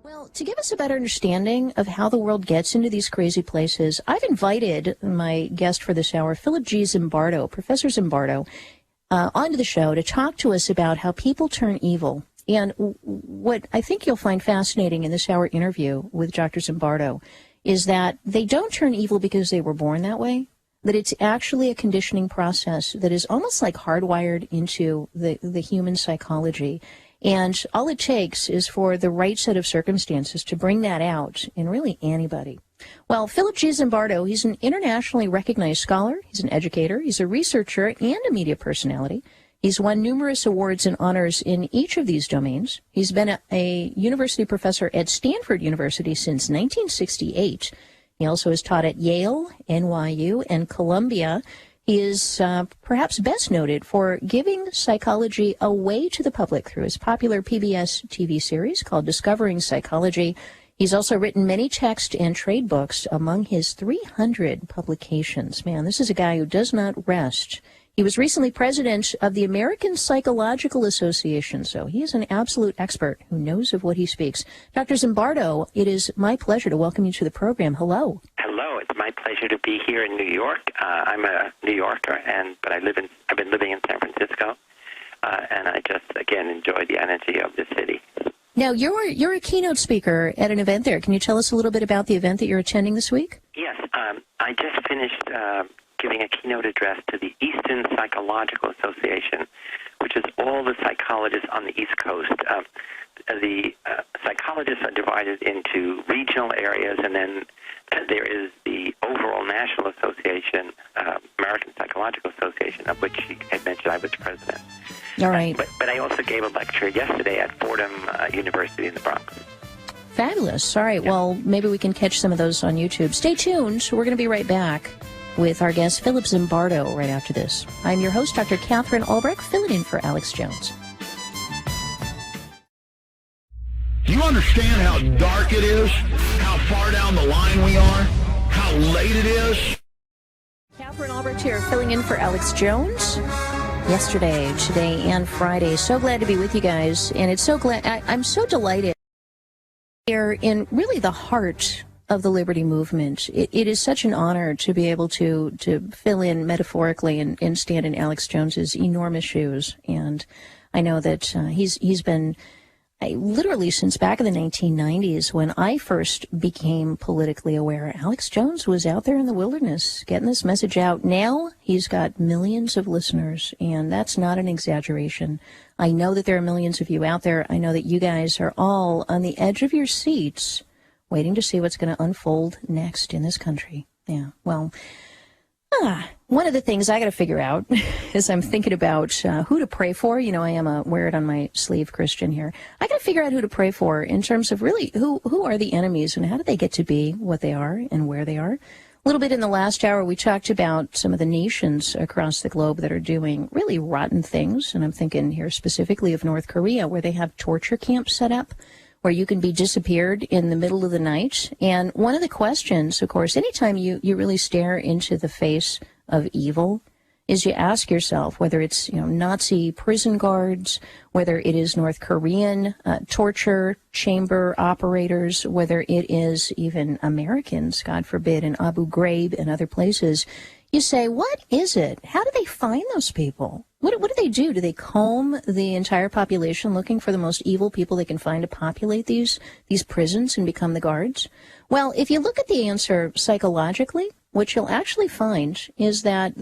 Well, to give us a better understanding of how the world gets into these crazy places, I've invited my guest for this hour, Philip G. Zimbardo, Professor Zimbardo, onto the show to talk to us about how people turn evil. And what I think you'll find fascinating in this hour interview with Dr. Zimbardo is that they don't turn evil because they were born that way, that it's actually a conditioning process that is almost like hardwired into the human psychology. And all it takes is for the right set of circumstances to bring that out in really anybody. Well, Philip G. Zimbardo, he's an internationally recognized scholar, he's an educator, he's a researcher, and a media personality. He's won numerous awards and honors in each of these domains. He's been a university professor at Stanford University since 1968. He also has taught at Yale, NYU, and Columbia. He is perhaps best noted for giving psychology away to the public through his popular PBS TV series called Discovering Psychology. He's also written many text and trade books among his 300 publications. Man, this is a guy who does not rest. He was recently president of the American Psychological Association, so he is an absolute expert who knows of what he speaks. Dr. Zimbardo, it is my pleasure to welcome you to the program. Hello. Hello. It's my pleasure to be here in New York. I'm a New Yorker, but I've been living in San Francisco, and I just, again, enjoy the energy of the city. Now, you're a keynote speaker at an event there. Can you tell us a little bit about the event that you're attending this week? Yes. I just finished giving a keynote address to the Eastern Psychological Association, which is all the psychologists on the East Coast. The psychologists are divided into regional areas, and then there is the overall National Association, American Psychological Association, of which you had mentioned I was president. All right. But I also gave a lecture yesterday at Fordham University in the Bronx. Fabulous. All right. Yeah. Well, maybe we can catch some of those on YouTube. Stay tuned. We're going to be right back with our guest, Philip Zimbardo, right after this. I'm your host, Dr. Catherine Albrecht, filling in for Alex Jones. Do you understand how dark it is? How far down the line we are? How late it is? Catherine Albrecht here, filling in for Alex Jones. Yesterday, today, and Friday. So glad to be with you guys. And it's so glad, I'm so delighted here in really the heart of the liberty movement. It is such an honor to be able to fill in metaphorically and stand in Alex Jones's enormous shoes. And I know that he's been literally since back in the 1990s when I first became politically aware. Alex Jones was out there in the wilderness getting this message out. Now he's got millions of listeners, and that's not an exaggeration. I know that there are millions of you out there. I know that you guys are all on the edge of your seats waiting to see what's going to unfold next in this country. Yeah, well, one of the things I got to figure out as I'm thinking about who to pray for, you know, I am a wear it on my sleeve Christian here. I got to figure out who to pray for in terms of really who are the enemies and how do they get to be what they are and where they are. A little bit in the last hour, we talked about some of the nations across the globe that are doing really rotten things. And I'm thinking here specifically of North Korea, where they have torture camps set up where you can be disappeared in the middle of the night. And one of the questions, of course, anytime you really stare into the face of evil, is you ask yourself whether it's, you know, Nazi prison guards, whether it is North Korean torture chamber operators, whether it is even Americans, God forbid, in Abu Ghraib and other places. You say, what is it? How do they find those people? What do they do? Do they comb the entire population looking for the most evil people they can find to populate these prisons and become the guards? Well, if you look at the answer psychologically, what you'll actually find is that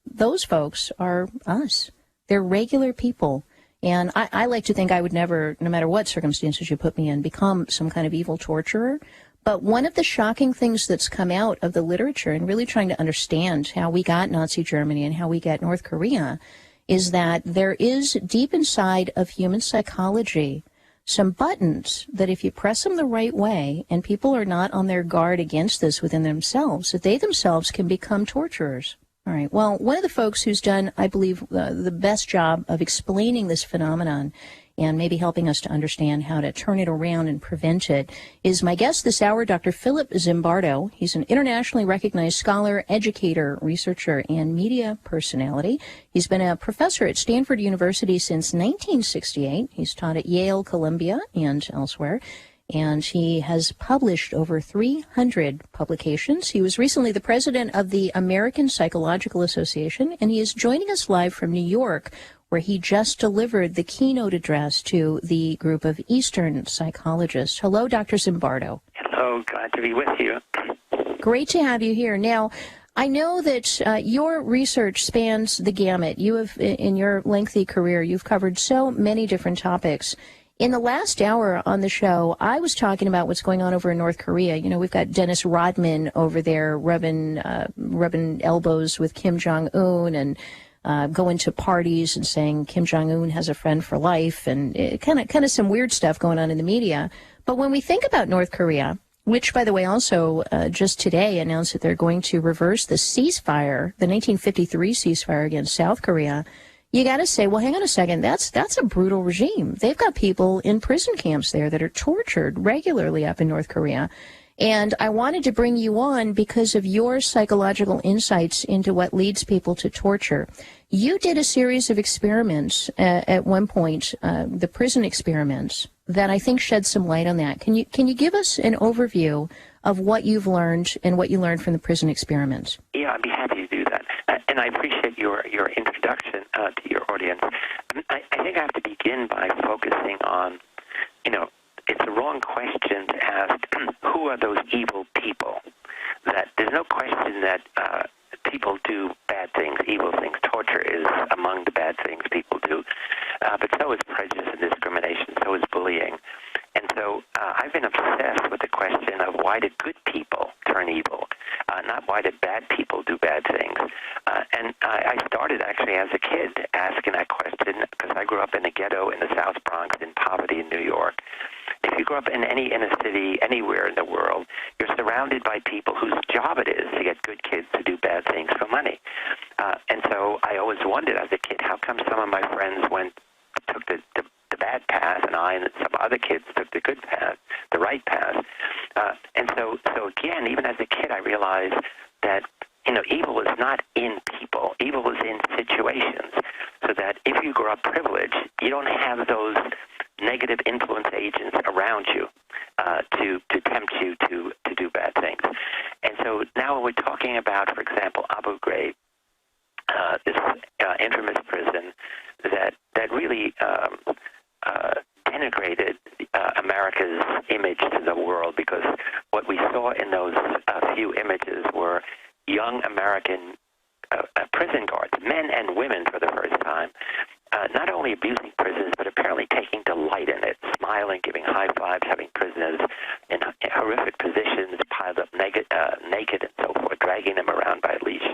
those folks are us. They're regular people. And I like to think I would never, no matter what circumstances you put me in, become some kind of evil torturer. But one of the shocking things that's come out of the literature and really trying to understand how we got Nazi Germany and how we got North Korea is that there is deep inside of human psychology some buttons that if you press them the right way and people are not on their guard against this within themselves, that they themselves can become torturers. All right. Well, one of the folks who's done, I believe, the best job of explaining this phenomenon and maybe helping us to understand how to turn it around and prevent it is my guest this hour, Dr. Philip Zimbardo. He's an internationally recognized scholar, educator, researcher, and media personality. He's been a professor at Stanford University since 1968. He's taught at Yale, Columbia, and elsewhere. and he has published over 300 publications. He was recently the president of the American Psychological Association, and he is joining us live from New York, where he just delivered the keynote address to the group of Eastern psychologists. Hello, Dr. Zimbardo. Hello, glad to be with you. Great to have you here. Now, I know that your research spans the gamut. You have, in your lengthy career, you've covered so many different topics. In the last hour on the show, I was talking about what's going on over in North Korea. You know, we've got Dennis Rodman over there rubbing elbows with Kim Jong-un and going to parties and saying Kim Jong-un has a friend for life, and kind of some weird stuff going on in the media. But when we think about North Korea, which, by the way, also just today announced that they're going to reverse the ceasefire, the 1953 ceasefire against South Korea, you got to say, well, hang on a second, that's a brutal regime. They've got people in prison camps there that are tortured regularly up in North Korea. And I wanted to bring you on because of your psychological insights into what leads people to torture. You did a series of experiments at one point, the prison experiments, that I think shed some light on that. Can you give us an overview of what you've learned and what you learned from the prison experiments? Yeah, I'd be happy to do that. And I appreciate your introduction to your audience. I think I have to begin by focusing on, it's the wrong question to ask, who are those evil people? That there's no question that people do bad things, evil things. Torture is among the bad things people do. But so is prejudice and discrimination, so is bullying. And so I've been obsessed with the question of why did good people turn evil, not why did bad people do bad things. And I started actually as a kid asking that question because I grew up in a ghetto in the South Bronx in poverty in New York. If you grow up in any inner city anywhere in the world, you're surrounded by people whose job it is to get good kids to do bad things for money. And so I always wondered as a kid, how come some of my friends took the bad path, and I and some other kids took the good path, the right path. And so again, even as a kid, I realized that, evil is not in people. Evil is in situations. So that if you grow up privileged, you don't have those negative influence agents around you to tempt you to do bad things. And so now we're talking about, for example, Abu Ghraib, this infamous prison that really denigrated America's image to the world, because what we saw in those few images were young American prison guards, men and women for the first time, not only abusing prisoners, but apparently taking delight in it, smiling, giving high fives, having prisoners in horrific positions, piled up naked and so forth, dragging them around by a leash.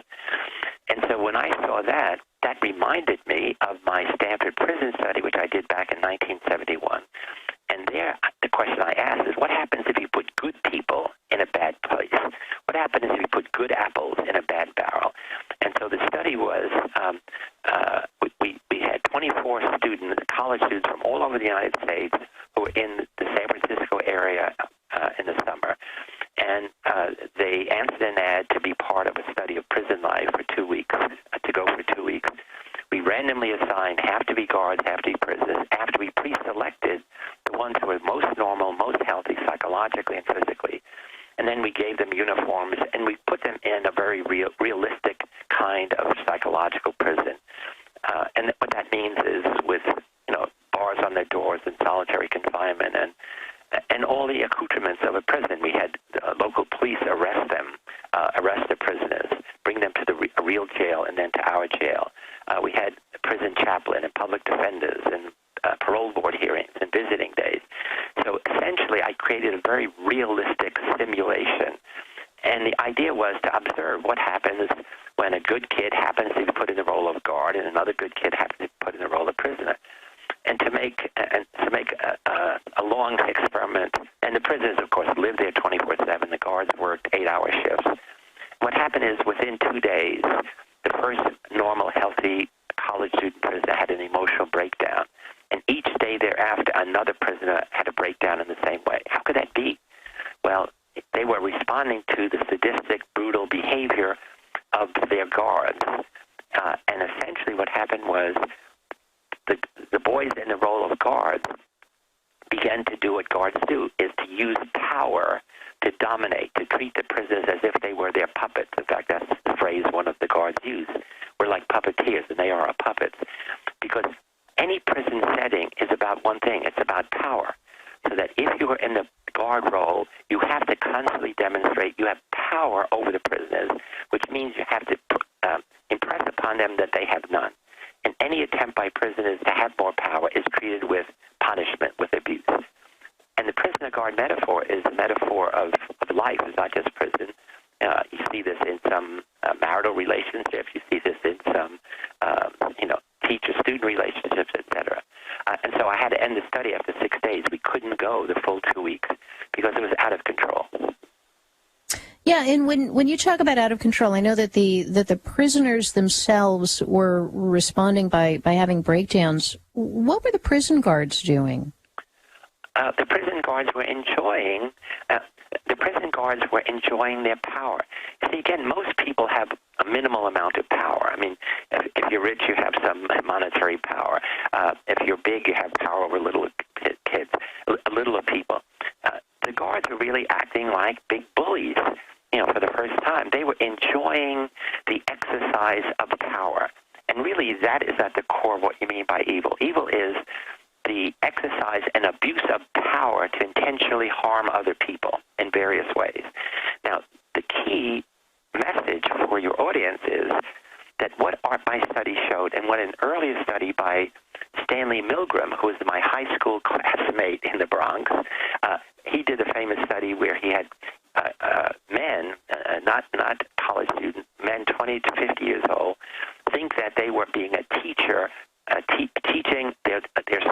And so when I saw that reminded me of my Stanford prison study, which I did back in 1971. And there, the question I asked is, what happens if you put good people in a bad place? What happens if you put good apples in a bad barrel? And so the study was, we had 24 students, college students from all over the United States who were in the San Francisco area in the summer. And they answered an ad to be part of a study of prison life for 2 weeks, to go for 2 weeks. We randomly assigned half to be guards, half to be prisoners, after we pre-selected the ones who were most normal, most healthy psychologically and physically. And then we gave them uniforms, and we put them in a very realistic kind of psychological prison. And what that means is with, bars on their doors and solitary confinement and all the accoutrements of a prison. We had local police arrest the prisoners, bring them to a real jail and then to our jail. We had a prison chaplain and public defenders and parole board hearings and visiting days. So essentially, I created a very realistic simulation. And the idea was to observe what happens when a good kid happens to be put in the role of guard and another good kid happens to be put in the role of prisoner. And to make a long experiment, and the prisoners, of course, lived there 24/7. The guards worked 8-hour shifts. What happened is within 2 days, the first normal, healthy college student prisoner had an emotional breakdown. And each day thereafter, another prisoner had a breakdown in the same way. How could that be? Well, they were responding to the sadistic, brutal behavior of their guards. And essentially what happened was the boys in the role of guards again, to do what guards do, is to use power to dominate, to treat the prisoners as if they were their puppets. In fact, that's the phrase one of the guards used. We're like puppeteers, and they are our puppets. Because any prison setting is about one thing. It's about power. So that if you are in the guard role, you have to constantly demonstrate you have power over the prisoners, which means you have to impress upon them that they have none. And any attempt by prisoners to have more power is treated with punishment, with abuse. And the prisoner guard metaphor is a metaphor of life. It's not just prison. You see this in some marital relationships. You see this in some, teacher-student relationships, etc. And so I had to end the study after 6 days. We couldn't go the full 2 weeks because it was out of control. Yeah, and when you talk about out of control, I know that the prisoners themselves were responding by having breakdowns. What were the prison guards doing? The prison guards were enjoying. Their power. See, again, most people have a minimal amount of power. I mean, if you're rich, you have some monetary power. If you're big, you have power over little kids, littler people. The guards were really acting like big bullies. For the first time, they were enjoying the exercise of power. And really, that is at the core of what you mean by evil. Evil is the exercise and abuse of power to intentionally harm other people in various ways. Now, the key message for your audience is that what my study showed, and what an earlier study by Stanley Milgram, who was my high school classmate in the Bronx, he did a famous study where he had men, not college students, men 20 to 50 years old, think that they were being a teacher, teaching their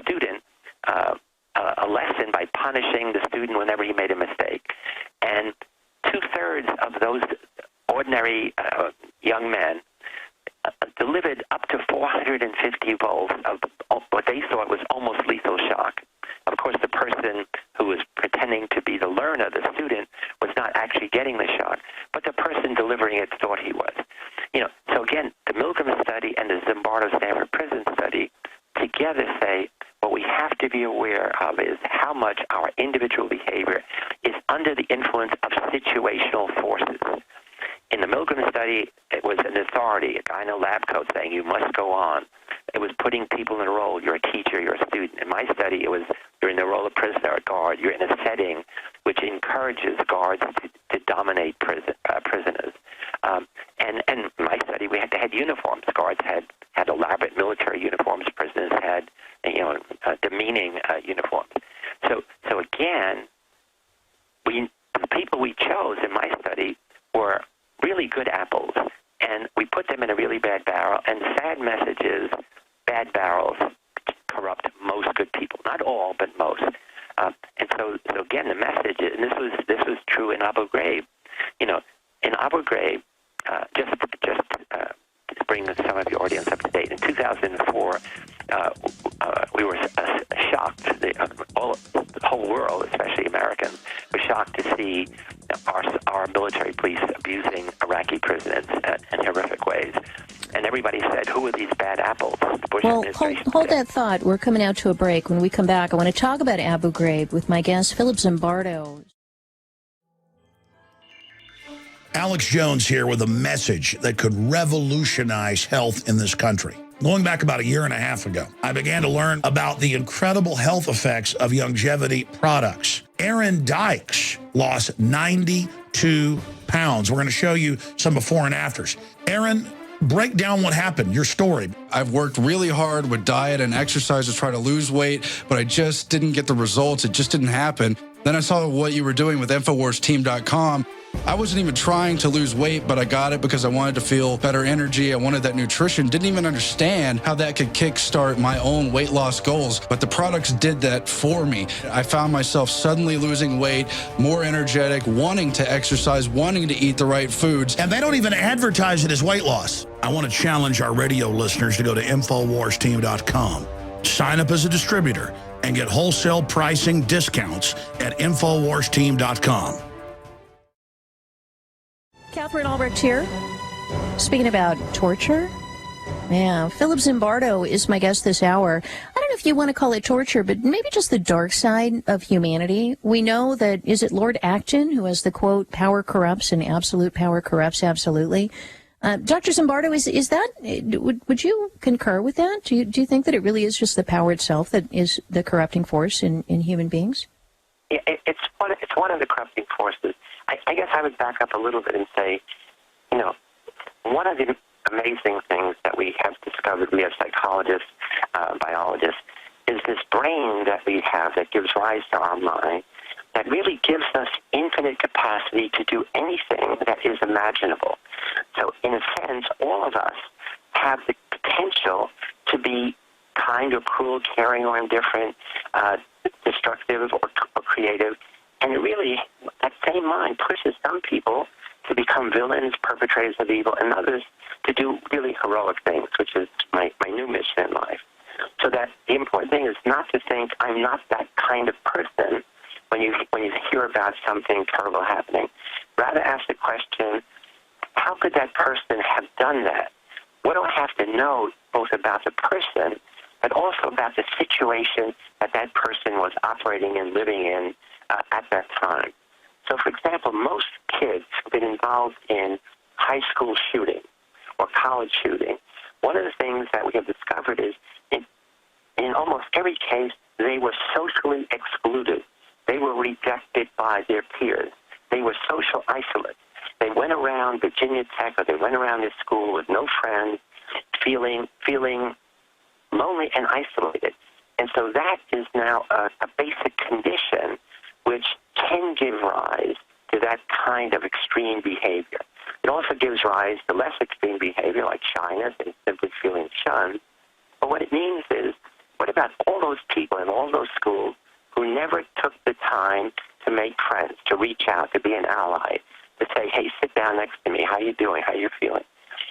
student a lesson by punishing the student whenever he made a mistake. And 2/3 of those ordinary young men delivered up to 450 volts of what they thought was almost lethal shock. Of course, the person who was pretending to be the learner, the student, was not actually getting the shock, but the person delivering it thought he was. So again, the Milgram study and the Zimbardo-Stanford prison study together say what we have to be aware of is how much our individual behavior is under the influence of situational forces. In the Milgram study, it was an authority, a guy in a lab coat saying, you must go on. It was putting people in a role. You're a teacher, you're a student. In my study, it was you're in the role of prisoner or guard. You're in a setting which encourages guards to dominate prisoners. And in my study, we had uniforms. Guards had elaborate military uniforms. Prisoners had, demeaning uniforms. So again, the people we chose in my study were really good apples, and we put them in a really bad barrel. And the sad message is bad barrels corrupt most good people. Not all, but most. And so again, the message is, and this was true in Abu Ghraib. In Abu Ghraib, just to bring some of your audience up to date, in 2004, we were shocked. The whole world, especially Americans, were shocked to see our military police abusing Iraqi prisoners in horrific ways. And everybody said, who are these bad apples? The Bush administration hold that thought. We're coming out to a break. When we come back, I want to talk about Abu Ghraib with my guest, Philip Zimbardo. Alex Jones here with a message that could revolutionize health in this country. Going back about 1.5 years ago, I began to learn about the incredible health effects of longevity products. Aaron Dykes lost 92 pounds. We're going to show you some before and afters. Aaron, break down what happened, your story. I've worked really hard with diet and exercise to try to lose weight, but I just didn't get the results. It just didn't happen. Then I saw what you were doing with InfoWarsTeam.com. I wasn't even trying to lose weight, but I got it because I wanted to feel better energy. I wanted that nutrition. Didn't even understand how that could kickstart my own weight loss goals, but the products did that for me. I found myself suddenly losing weight, more energetic, wanting to exercise, wanting to eat the right foods. And they don't even advertise it as weight loss. I want to challenge our radio listeners to go to InfoWarsTeam.com, sign up as a distributor, and get wholesale pricing discounts at InfoWarsTeam.com. Catherine Albrecht here, speaking about torture. Yeah, Philip Zimbardo is my guest this hour. I don't know if you want to call it torture, but maybe just the dark side of humanity. We know that, is it Lord Acton who has the quote, power corrupts and absolute power corrupts absolutely? Dr. Zimbardo, is that, would you concur with that? Do you think that it really is just the power itself that is the corrupting force in human beings? Yeah, it's one of the corrupting forces. I guess I would back up a little bit and say, you know, one of the amazing things that we have discovered, we have psychologists, biologists, is this brain that we have that gives rise to our mind that really gives us infinite capacity to do anything that is imaginable. So in a sense, all of us have the potential to be kind or cruel, caring or indifferent, destructive or creative. And it really, that same mind pushes some people to become villains, perpetrators of evil, and others to do really heroic things, which is my new mission in life. So that the important thing is not to think I'm not that kind of person when you hear about something terrible happening. Rather ask the question, how could that person have done that? What do I have to know both about the person, but also about the situation that that person was operating and living in at that time? So, for example, most kids have been involved in high school shooting or college shooting. One of the things that we have discovered is in almost every case, they were socially excluded. They were rejected by their peers. They were social isolates. They went around Virginia Tech or they went around this school with no friends, feeling lonely and isolated. And so that is now a basic condition which can give rise to that kind of extreme behavior. It also gives rise to less extreme behavior like shyness and simply feeling shunned. But what it means is, what about all those people in all those schools who never took the time to make friends, to reach out, to be an ally, to say, hey, sit down next to me, how you doing, how you feeling?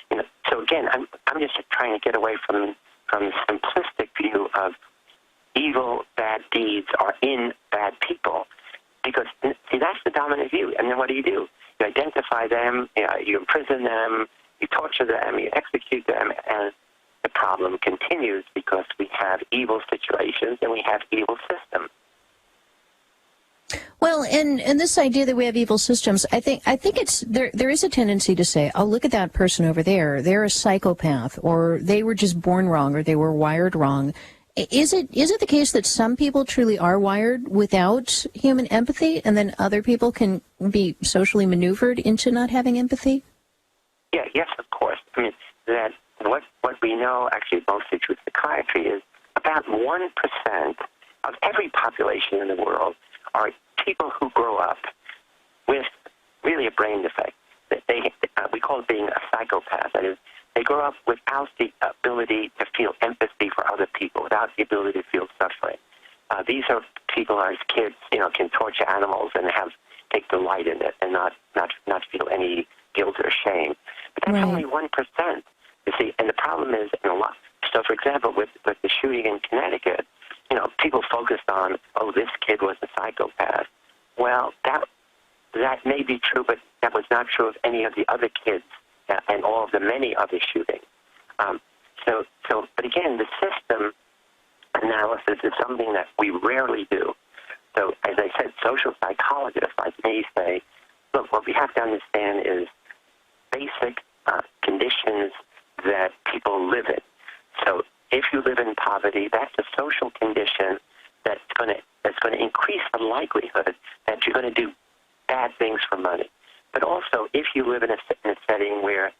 You know, so again, I'm just trying to get away from the simplistic view of evil, bad deeds are in bad people. Because, see, that's the dominant view. And then what do? You identify them, you imprison them, you torture them, you execute them, and the problem continues because we have evil situations and we have evil systems. Well, and this idea that we have evil systems, I think it's there is a tendency to say, oh, look at that person over there. They're a psychopath, or they were just born wrong, or they were wired wrong. Is it the case that some people truly are wired without human empathy, and then other people can be socially maneuvered into not having empathy? Yeah, yes, of course. I mean, that what we know, actually mostly through psychiatry, is about 1% of every population in the world are people who grow up with really a brain defect. We call it being a psychopath. That is, they grow up without the ability to feel empathy for other people, without the ability to feel suffering. These are people as kids, can torture animals and take delight in it and not feel any guilt or shame. But that's only 1%. You see, and the problem is in a lot. So, for example, with the shooting in Connecticut, people focused on, oh, this kid was a psychopath. Well, that may be true, but that was not true of any of the other kids and all of the many other shootings. But again, the system analysis is something that we rarely do. So, as I said, social psychologists like me say, look, what we have to understand is basic conditions that people live in. So, if you live in poverty, that's a social condition that's going to increase the likelihood that you're going to do bad things for money. But also, if you live in a setting where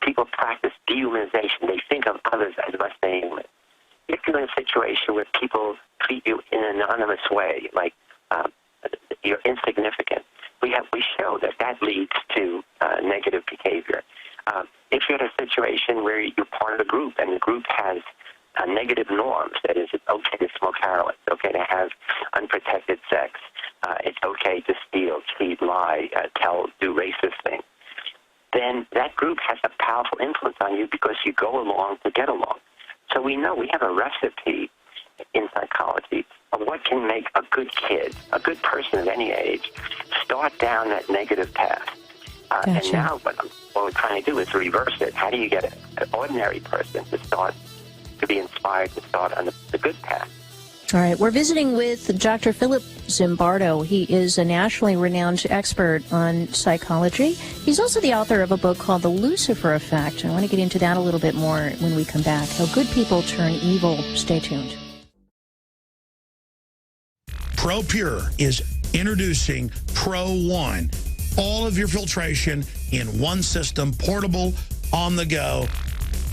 people practice dehumanization, they think of others as less than human. If you're in a situation where people treat you in an anonymous way, like you're insignificant, we show that leads to negative behavior. If you're in a situation where you're part of a group and the group has negative norms, that is, it's okay to smoke heroin, it's okay to have unprotected sex, it's okay to steal, cheat, lie, do racist things, then that group has a powerful influence on you because you go along to get along. So we know we have a recipe in psychology of what can make a good kid, a good person of any age, start down that negative path. Gotcha. And now what we're trying to do is reverse it. How do you get it? an ordinary person to be inspired to start on the good path. All right, we're visiting with Dr. Philip Zimbardo. He is a nationally renowned expert on psychology. He's also the author of a book called The Lucifer Effect. I want to get into that a little bit more when we come back. How good people turn evil. Stay tuned. ProPur is introducing ProOne. All of your filtration in one system, portable, on the go.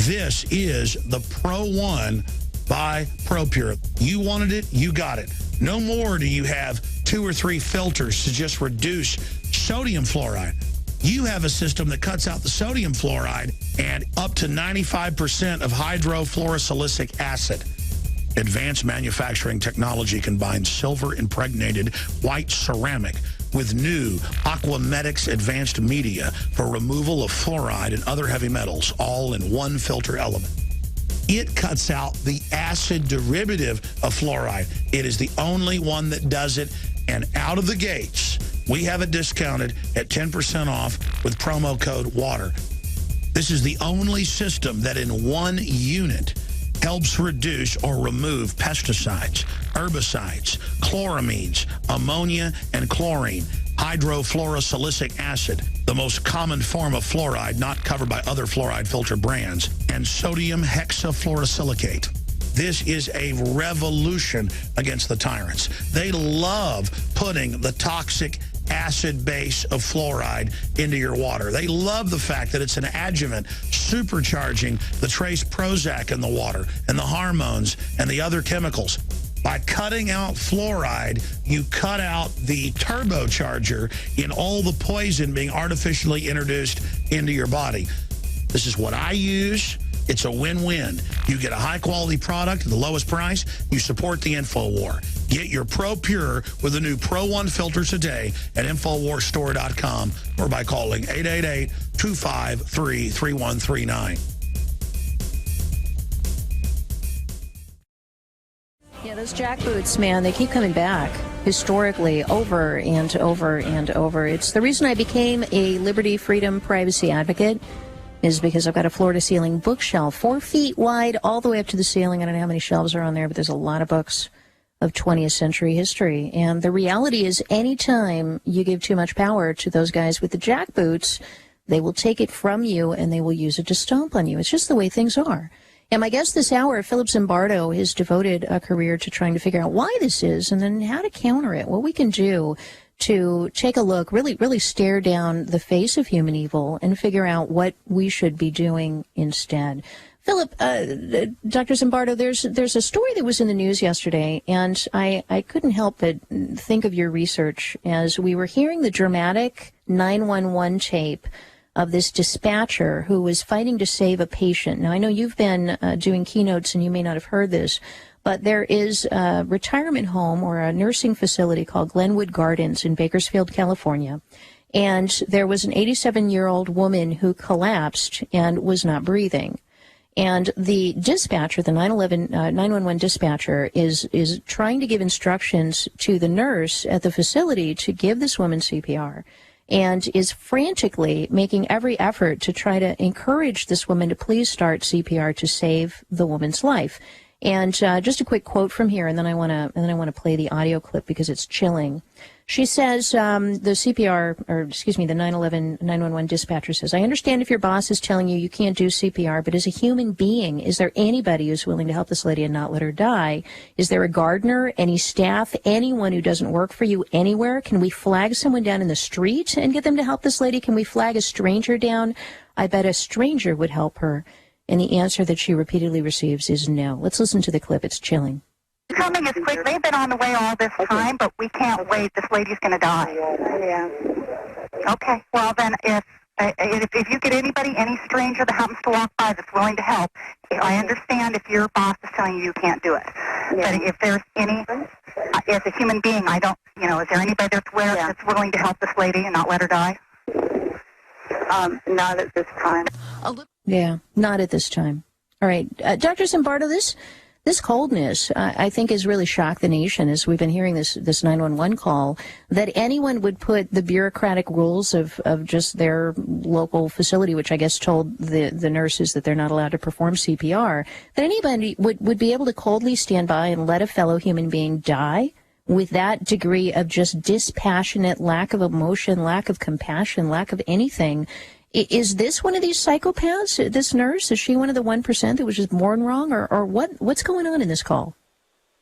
This is the ProOne by ProPur. You wanted it, you got it. No more do you have 2 or 3 filters to just reduce sodium fluoride. You have a system that cuts out the sodium fluoride and up to 95% of hydrofluorosilicic acid. Advanced manufacturing technology combines silver-impregnated white ceramic with new Aquamedics advanced media for removal of fluoride and other heavy metals, all in one filter element. It cuts out the acid derivative of fluoride. It is the only one that does it, and out of the gates, we have it discounted at 10% off with promo code WATER. This is the only system that in one unit helps reduce or remove pesticides, herbicides, chloramines, ammonia, and chlorine, hydrofluorosilicic acid, the most common form of fluoride not covered by other fluoride filter brands, and sodium hexafluorosilicate. This is a revolution against the tyrants. They love putting the toxic acid base of fluoride into your water. They love the fact that it's an adjuvant supercharging the trace Prozac in the water and the hormones and the other chemicals. By cutting out fluoride, you cut out the turbocharger in all the poison being artificially introduced into your body. This is what I use. It's a win-win. You get a high-quality product at the lowest price. You support the InfoWar. Get your ProPur with the new ProOne filter today at InfoWarsStore.com or by calling 888-253-3139. Yeah, those jackboots, man, they keep coming back historically over and over and over. It's the reason I became a liberty, freedom, privacy advocate is because I've got a floor-to-ceiling bookshelf, 4 feet wide, all the way up to the ceiling. I don't know how many shelves are on there, but there's a lot of books of 20th century history. And the reality is anytime you give too much power to those guys with the jackboots, they will take it from you and they will use it to stomp on you. It's just the way things are. And my guest this hour, Philip Zimbardo, has devoted a career to trying to figure out why this is and then how to counter it, what we can do to take a look, really stare down the face of human evil and figure out what we should be doing instead. Philip, Dr. Zimbardo, there's a story that was in the news yesterday, and I couldn't help but think of your research as we were hearing the dramatic 911 tape of this dispatcher who was fighting to save a patient. Now, I know you've been doing keynotes, and you may not have heard this, but there is a retirement home or a nursing facility called Glenwood Gardens in Bakersfield, California. And there was an 87-year-old woman who collapsed and was not breathing. And the dispatcher, the 911 dispatcher, is trying to give instructions to the nurse at the facility to give this woman CPR and is frantically making every effort to try to encourage this woman to please start CPR to save the woman's life. And just a quick quote from here, and then I want to play the audio clip because it's chilling. She says, the 911 dispatcher says, "I understand if your boss is telling you you can't do CPR, but as a human being, is there anybody who's willing to help this lady and not let her die? Is there a gardener, any staff, anyone who doesn't work for you anywhere? Can we flag someone down in the street and get them to help this lady? Can we flag a stranger down? I bet a stranger would help her." And the answer that she repeatedly receives is no. Let's listen to the clip. It's chilling. Coming is quick. They've been on the way all this time, but we can't wait. This lady's going to die. Yeah. Okay. Well, then, if you get anybody, any stranger that happens to walk by that's willing to help, I understand if your boss is telling you you can't do it. Yeah. But if there's any, as a human being, I don't, is there anybody that's willing to help this lady and not let her die? Not at this time. Yeah, not at this time. All right. Dr. Zimbardo, this this coldness, I think, has really shocked the nation as we've been hearing this 911 call, that anyone would put the bureaucratic rules of just their local facility, which I guess told the nurses that they're not allowed to perform CPR, that anybody would be able to coldly stand by and let a fellow human being die with that degree of just dispassionate lack of emotion, lack of compassion, lack of anything. Is this one of these psychopaths, this nurse? Is she one of the 1% that was just born wrong, or what's going on in this call?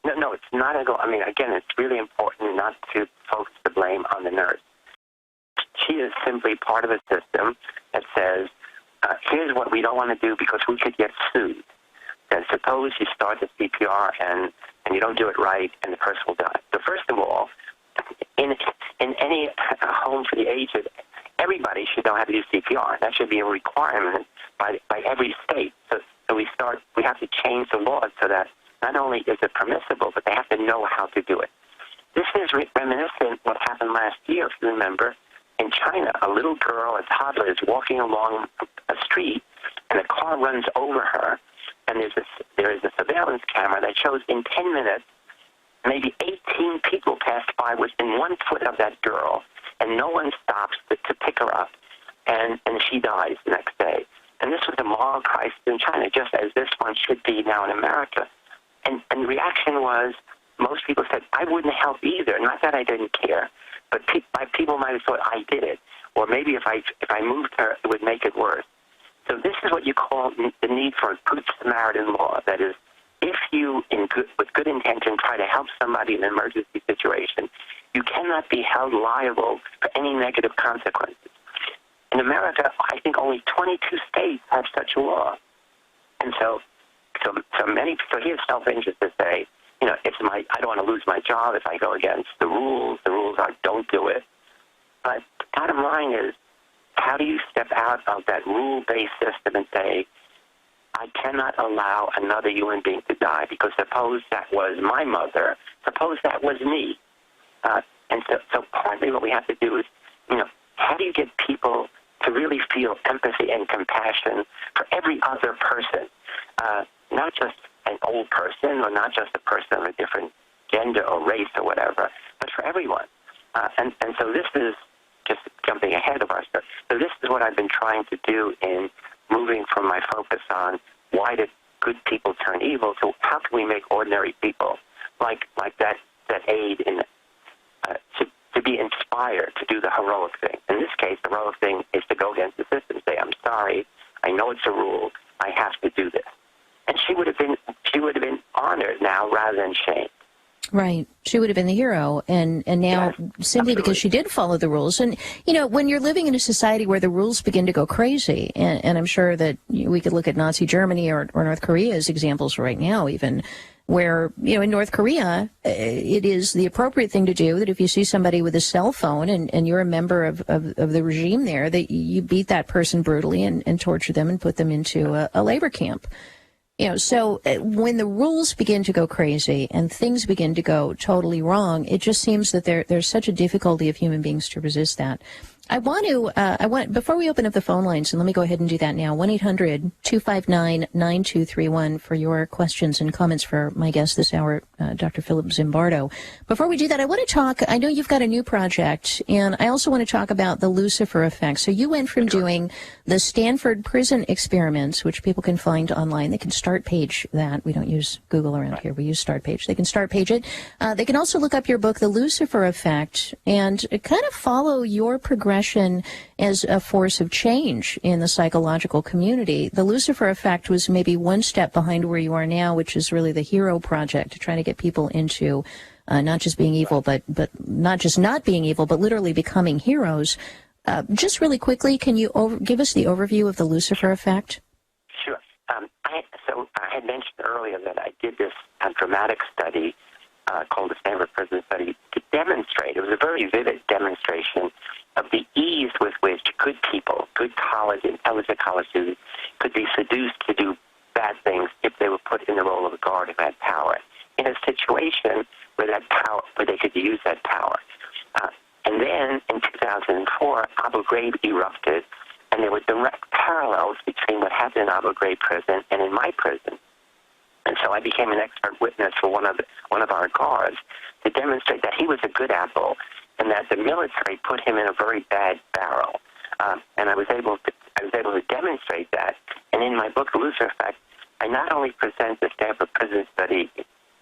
No, it's not a goal. I mean, again, it's really important not to focus the blame on the nurse. She is simply part of a system that says, here's what we don't want to do because we could get sued. And suppose you start the CPR and you don't do it right and the person will die. So first of all, in any home for the aged, everybody should know how to do CPR. That should be a requirement by every state. So we have to change the laws so that not only is it permissible, but they have to know how to do it. This is reminiscent what happened last year, if you remember. In China, a little girl, a toddler, is walking along a street, and a car runs over her, and there is a surveillance camera that shows in 10 minutes, maybe 18 people passed by within 1 foot of that girl, and no one stops to pick her up, and she dies the next day. And this was a moral crisis in China, just as this one should be now in America. And the reaction was, most people said, I wouldn't help either. Not that I didn't care, but people might have thought I did it, or maybe if I moved her, it would make it worse. So this is what you call the need for a good Samaritan law. That is, if you, with good intention, try to help somebody in an emergency situation, you cannot be held liable for any negative consequences. In America, I think only 22 states have such a law. And so here's self-interest to say, I don't want to lose my job if I go against the rules. The rules are don't do it. But the bottom line is, how do you step out of that rule-based system and say, I cannot allow another human being to die, because suppose that was my mother, suppose that was me. And so partly what we have to do is, how do you get people to really feel empathy and compassion for every other person, not just an old person or not just a person of a different gender or race or whatever, but for everyone. And so this is just jumping ahead of ourselves. So this is what I've been trying to do in moving from my focus on why did good people turn evil to how can we make ordinary people like that aid in to be inspired to do the heroic thing. In this case, the heroic thing is to go against the system and say, I'm sorry, I know it's a rule, I have to do this. And she would have been honored now rather than shamed. Right. She would have been the hero. And now, simply because she did follow the rules. And, when you're living in a society where the rules begin to go crazy, and I'm sure that we could look at Nazi Germany or North Korea as examples right now, even, where, in North Korea, it is the appropriate thing to do that if you see somebody with a cell phone and you're a member of the regime there, that you beat that person brutally and torture them and put them into a labor camp. So when the rules begin to go crazy and things begin to go totally wrong, it just seems that there's such a difficulty of human beings to resist that. I want before we open up the phone lines, and let me go ahead and do that now, 1-800-259-9231 for your questions and comments for my guest this hour, Dr. Philip Zimbardo. Before we do that, I want to talk, I know you've got a new project, and I also want to talk about the Lucifer effect. So you went from doing the Stanford prison experiments, which people can find online. They can start page that. We don't use Google around here. We use start page. They can start page it. They can also look up your book, The Lucifer Effect, and kind of follow your progression as a force of change in the psychological community. The Lucifer Effect was maybe one step behind where you are now, which is really the Hero Project, to try to get people into not just being evil, but not just not being evil, but literally becoming heroes. Just really quickly, can you give us the overview of the Lucifer Effect? Sure. So I had mentioned earlier that I did this dramatic study called the Stanford Prison Study to demonstrate. It was a very vivid demonstration of the ease with which good people, good intelligent college students, could be seduced to do bad things if they were put in the role of a guard who had power, in a situation where they could use that power. And then in 2004, Abu Ghraib erupted, and there were direct parallels between what happened in Abu Ghraib prison and in my prison. And so so I became an expert witness for one of our guards to demonstrate that he was a good apple and that the military put him in a very bad barrel. And I was able to demonstrate that. And in my book, The Lucifer Effect, I not only present the Stanford Prison Study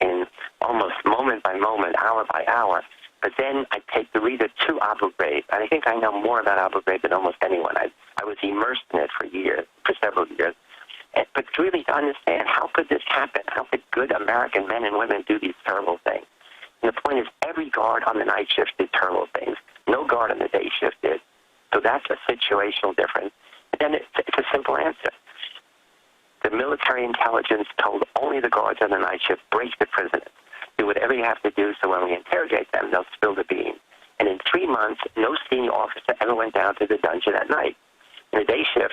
in almost moment by moment, hour by hour, but then I take the reader to Abu Ghraib. And I think I know more about Abu Ghraib than almost anyone. I was immersed in it for several years. But really to understand, how could this happen? How could good American men and women do these terrible things? And the point is, every guard on the night shift did terrible things. No guard on the day shift did. So that's a situational difference. And then it's a simple answer. The military intelligence told only the guards on the night shift, break the prisoners. Do whatever you have to do so when we interrogate them, they'll spill the beans. And in 3 months, no senior officer ever went down to the dungeon at night. In the day shift,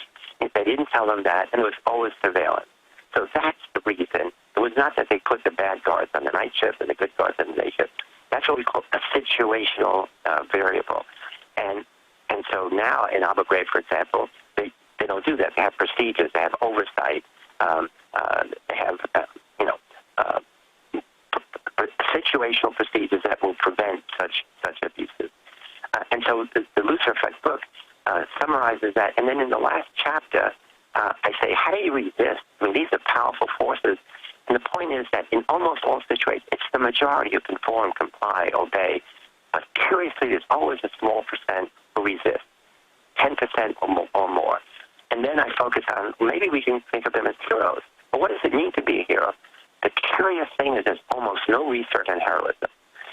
they didn't tell them that, and it was always surveillance. So that's the reason. It was not that they put the bad guards on the night shift and the good guards on the day shift. That's what we call a situational variable. And so now in Abu Ghraib, for example, they don't do that. They have procedures. They have oversight. They have, situational procedures that will prevent such abuses. And so the Lucifer Effect book summarizes that. And then in the last chapter, I say, how do you resist? I mean, these are powerful forces. And the point is that in almost all situations, it's the majority who conform, comply, obey. But curiously, there's always a small percent who resist, 10% or more. And then I focus on, maybe we can think of them as heroes. But what does it mean to be a hero? The curious thing is there's almost no research on heroism.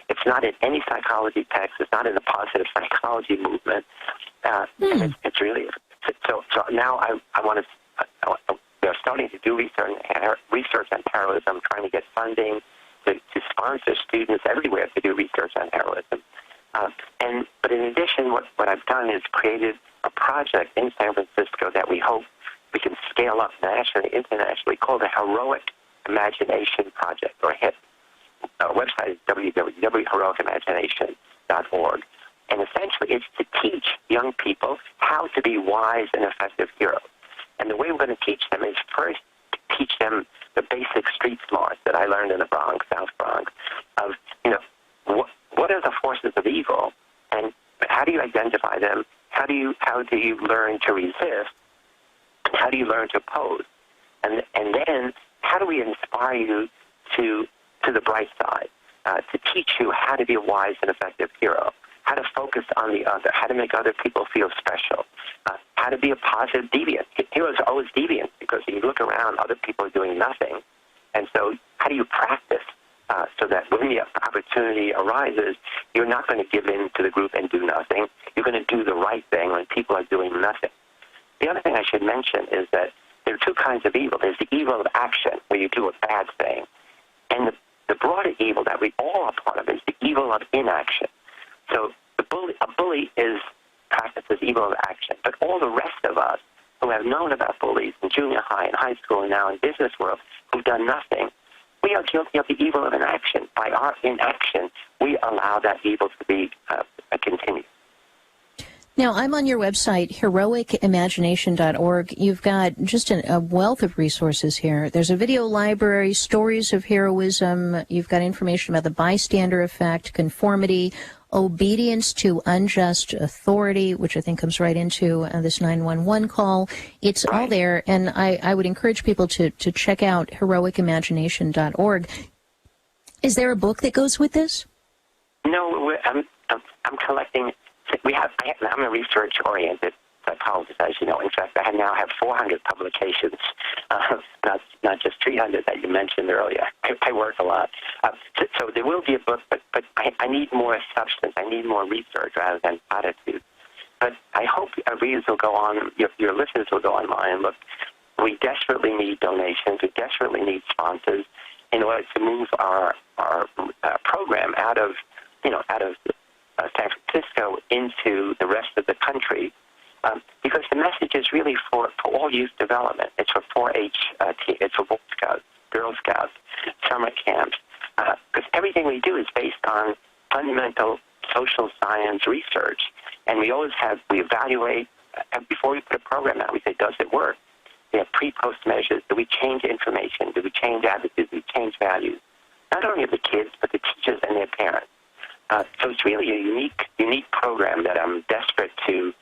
It's not in any psychology text. It's not in the positive psychology movement. And it's really, so now I want to, they're starting to do research on heroism, trying to get funding to sponsor students everywhere to do research on heroism. But in addition, what I've done is created a project in San Francisco that we hope we can scale up nationally, internationally, called the Heroic Imagination Project, or HIP. Our website is www.heroicimagination.org. And essentially, it's to teach young people how to be wise and effective heroes. And the way we're going to teach them is first to teach them the basic street smarts that I learned in the Bronx, South Bronx, of, what are the forces of evil, and how do you identify them? How do you learn to resist? How do you learn to oppose? And then how do we inspire you to the bright side, to teach you how to be a wise and effective hero, how to focus on the other, how to make other people feel special, how to be a positive deviant. Heroes are always deviant because you look around, other people are doing nothing. And so how do you practice so that when the opportunity arises, you're not going to give in to the group and do nothing. You're going to do the right thing when people are doing nothing. The other thing I should mention is that there are two kinds of evil. There's the evil of action, where you do a bad thing. And the broader evil that we all are part of is the evil of inaction. So a bully practices evil of action. But all the rest of us who have known about bullies in junior high and high school and now in business world who've done nothing, we are guilty of the evil of inaction. By our inaction, we allow that evil to be continued. Now, I'm on your website, heroicimagination.org. You've got just a wealth of resources here. There's a video library, stories of heroism. You've got information about the bystander effect, conformity, obedience to unjust authority, which I think comes right into this 911 call. It's all there, and I would encourage people to check out heroicimagination.org. Is there a book that goes with this? No, I'm collecting. I'm a research-oriented psychologist, as you know. In fact, I now have 400 publications, not just 300 that you mentioned earlier. I work a lot. So there will be a book, but I need more substance. I need more research rather than platitudes. But I hope our readers will go on, your listeners will go online and look. We desperately need donations. We desperately need sponsors in order to move our program out of San Francisco into the rest of the country, because the message is really for all youth development. It's for 4-H it's for Boy Scouts, Girl Scouts, summer camps, because everything we do is based on fundamental social science research, and we evaluate before we put a program out. We say, does it work? pre-post measures? Do we change information? Do we change attitudes? Do we change values? Not only of the kids, but the teachers and their parents. So it's really a unique program that I'm desperate to,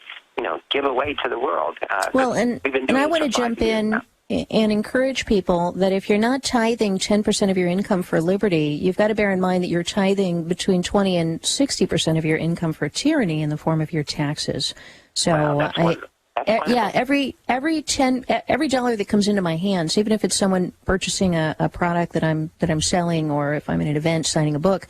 give away to the world. Well, and I want to jump in and encourage people that if you're not tithing 10% of your income for liberty, you've got to bear in mind that you're tithing between 20 and 60% of your income for tyranny in the form of your taxes. So, wow, every dollar that comes into my hands, even if it's someone purchasing a product that I'm selling, or if I'm in an event signing a book,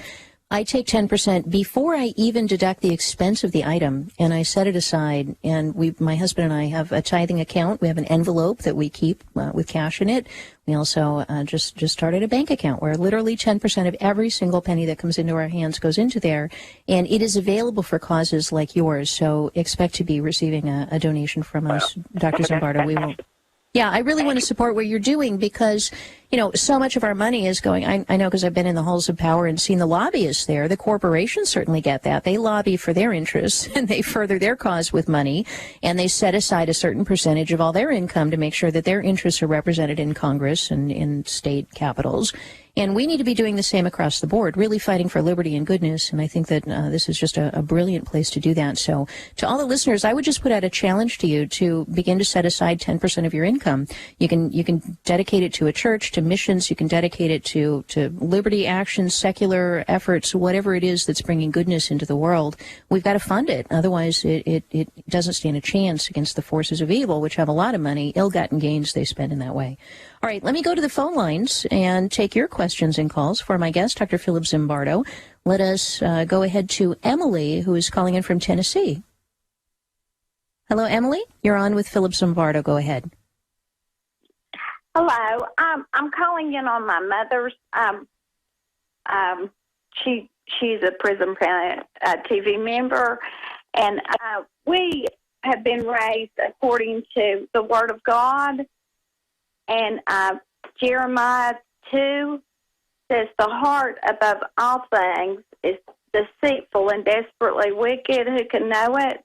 I take 10% before I even deduct the expense of the item, and I set it aside. And my husband and I have a tithing account. We have an envelope that we keep with cash in it. We also just started a bank account where literally 10% of every single penny that comes into our hands goes into there, and it is available for causes like yours. So expect to be receiving a donation from us, Dr. Zimbardo. We will. Yeah, I really want to support what you're doing because, so much of our money is going, I know because I've been in the halls of power and seen the lobbyists there. The corporations certainly get that. They lobby for their interests and they further their cause with money, and they set aside a certain percentage of all their income to make sure that their interests are represented in Congress and in state capitals. And we need to be doing the same across the board, really fighting for liberty and goodness. And I think that this is just a brilliant place to do that. So to all the listeners, I would just put out a challenge to you to begin to set aside 10% of your income. You can dedicate it to a church, to missions. You can dedicate it to liberty actions, secular efforts, whatever it is that's bringing goodness into the world. We've got to fund it. Otherwise, it doesn't stand a chance against the forces of evil, which have a lot of money, ill-gotten gains they spend in that way. All right, let me go to the phone lines and take your questions and calls for my guest, Dr. Philip Zimbardo. Let us go ahead to Emily, who is calling in from Tennessee. Hello, Emily. You're on with Philip Zimbardo. Go ahead. Hello. I'm calling in on my mother's. She's a Prison Planet TV member, and we have been raised according to the Word of God. And Jeremiah 2 says, the heart above all things is deceitful and desperately wicked. Who can know it?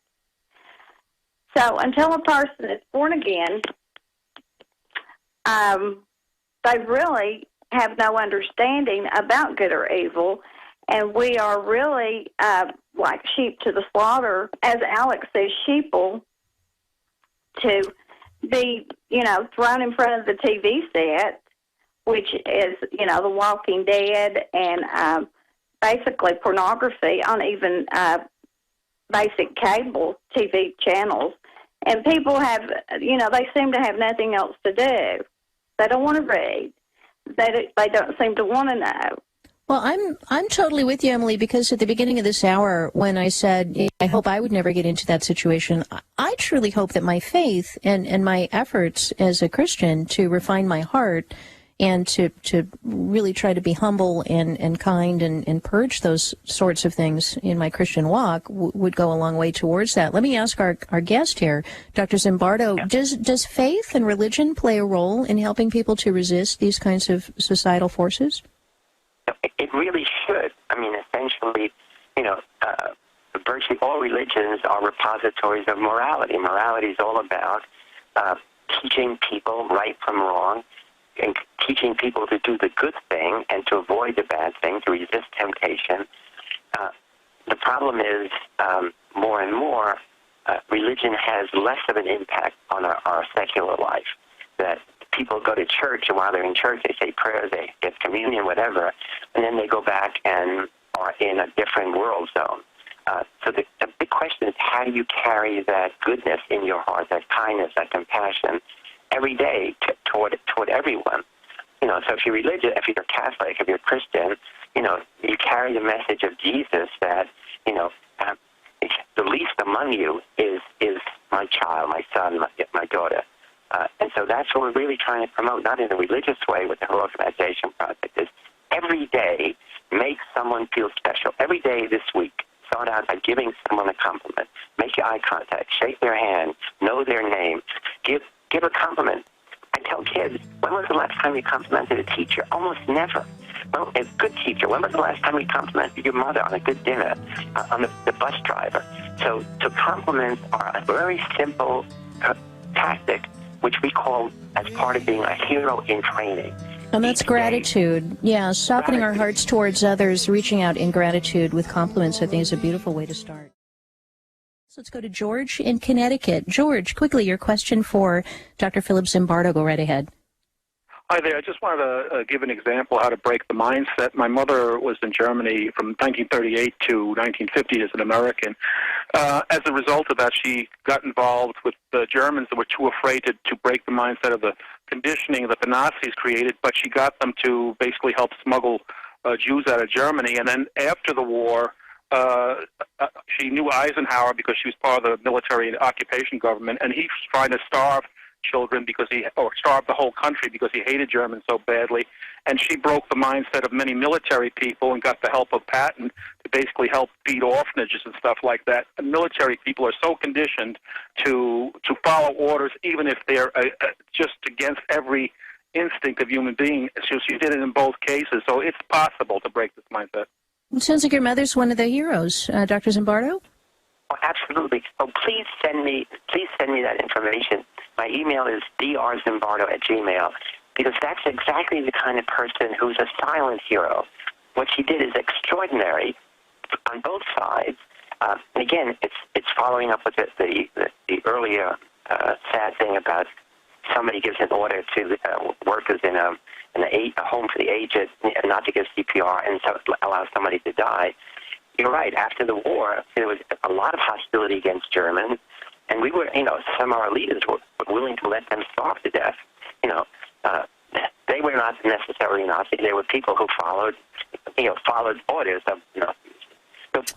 So until a person is born again, they really have no understanding about good or evil. And we are really like sheep to the slaughter, as Alex says, sheeple, to be, thrown in front of the TV set, which is, The Walking Dead and basically pornography on even basic cable TV channels. And people have, they seem to have nothing else to do. They don't want to read. They don't seem to want to know. Well, I'm totally with you, Emily, because at the beginning of this hour, when I said I hope I would never get into that situation, I truly hope that my faith and my efforts as a Christian to refine my heart and to really try to be humble and kind and purge those sorts of things in my Christian walk would go a long way towards that. Let me ask our guest here, Dr. Zimbardo, does faith and religion play a role in helping people to resist these kinds of societal forces? It really should. I mean, essentially, virtually all religions are repositories of morality. Morality is all about teaching people right from wrong and teaching people to do the good thing and to avoid the bad thing, to resist temptation. The problem is, more and more, religion has less of an impact on our secular life. That people go to church, and while they're in church, they say prayers, they get communion, whatever, and then they go back and are in a different world zone. So the big question is, how do you carry that goodness in your heart, that kindness, that compassion, every day toward everyone? So if you're religious, if you're Catholic, if you're Christian, you carry the message of Jesus that, the least among you is my child, my son, my daughter. And so that's what we're really trying to promote, not in a religious way with the whole organization project, is every day make someone feel special. Every day this week, start out by giving someone a compliment. Make eye contact, shake their hand, know their name, give a compliment. I tell kids, when was the last time you complimented a teacher? Almost never. Well, a good teacher, when was the last time you complimented your mother on a good dinner, on the bus driver? So compliments are a very simple tactic which we call as part of being a hero in training. And that's gratitude. Yeah, softening our hearts towards others, reaching out in gratitude with compliments, I think is a beautiful way to start. So let's go to George in Connecticut. George, quickly, your question for Dr. Philip Zimbardo. Go right ahead. Hi there. I just wanted to give an example how to break the mindset. My mother was in Germany from 1938 to 1950 as an American. As a result of that, she got involved with the Germans that were too afraid to break the mindset of the conditioning that the Nazis created, but she got them to basically help smuggle Jews out of Germany. And then after the war, she knew Eisenhower because she was part of the military and occupation government, and he was trying to starve children or starved the whole country because he hated Germans so badly. And she broke the mindset of many military people and got the help of Patton to basically help feed orphanages and stuff like that. And military people are so conditioned to follow orders, even if they're just against every instinct of human being. So she did it in both cases. So it's possible to break this mindset. It sounds like your mother's one of the heroes, Dr. Zimbardo. Oh, absolutely. Oh, please send me that information. My email is drzimbardo@gmail, because that's exactly the kind of person who's a silent hero. What she did is extraordinary on both sides. And again, it's following up with the earlier sad thing about somebody gives an order to workers in a home for the aged not to give CPR and so allow somebody to die. You're right. After the war, there was a lot of hostility against Germans, and we were, some of our leaders were willing to let them starve to death. They were not necessarily Nazis. They were people who followed orders of Nazis.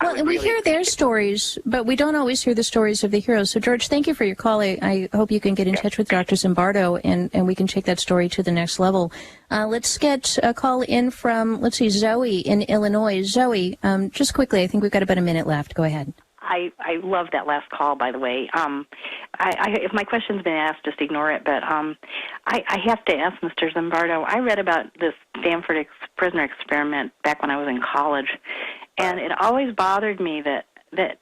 Well, and we hear their stories, but we don't always hear the stories of the heroes. So, George, thank you for your call. I hope you can get in touch with Dr. Zimbardo, and we can take that story to the next level. Let's get a call in from, Zoe in Illinois. Zoe, just quickly, I think we've got about a minute left. Go ahead. I love that last call, by the way. If my question's been asked, just ignore it. But I have to ask Mr. Zimbardo, I read about this Stanford prisoner experiment back when I was in college, and it always bothered me that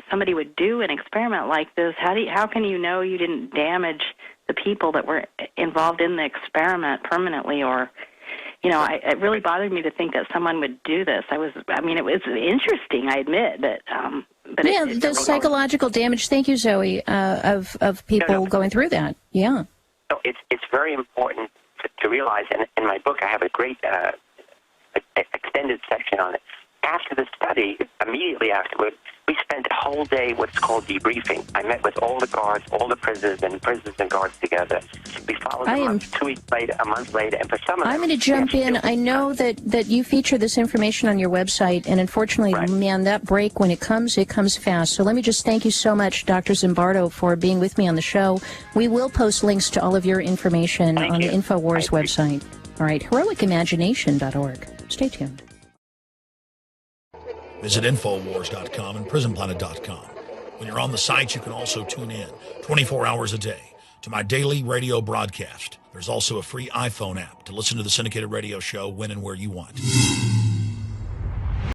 somebody would do an experiment like this. How can you know you didn't damage the people that were involved in the experiment permanently, or it really bothered me to think that someone would do this. It was interesting, I admit, but yeah, the psychological damage. Thank you, Zoe, of people going through that. Yeah. No, it's very important to realize. And in my book, I have a great extended section on it. After the study, immediately afterward, we spent a whole day what's called debriefing. I met with all the guards, all the prisoners and guards together. We followed them up 2 weeks later, a month later, and for some of them... I'm going to jump in. I know that you feature this information on your website, and unfortunately, man, that break, when it comes fast. So let me just thank you so much, Dr. Zimbardo, for being with me on the show. We will post links to all of your information on the INFOWARS website. All right, heroicimagination.org. Stay tuned. Visit InfoWars.com and PrisonPlanet.com. When you're on the site, you can also tune in 24 hours a day to my daily radio broadcast. There's also a free iPhone app to listen to the syndicated radio show when and where you want.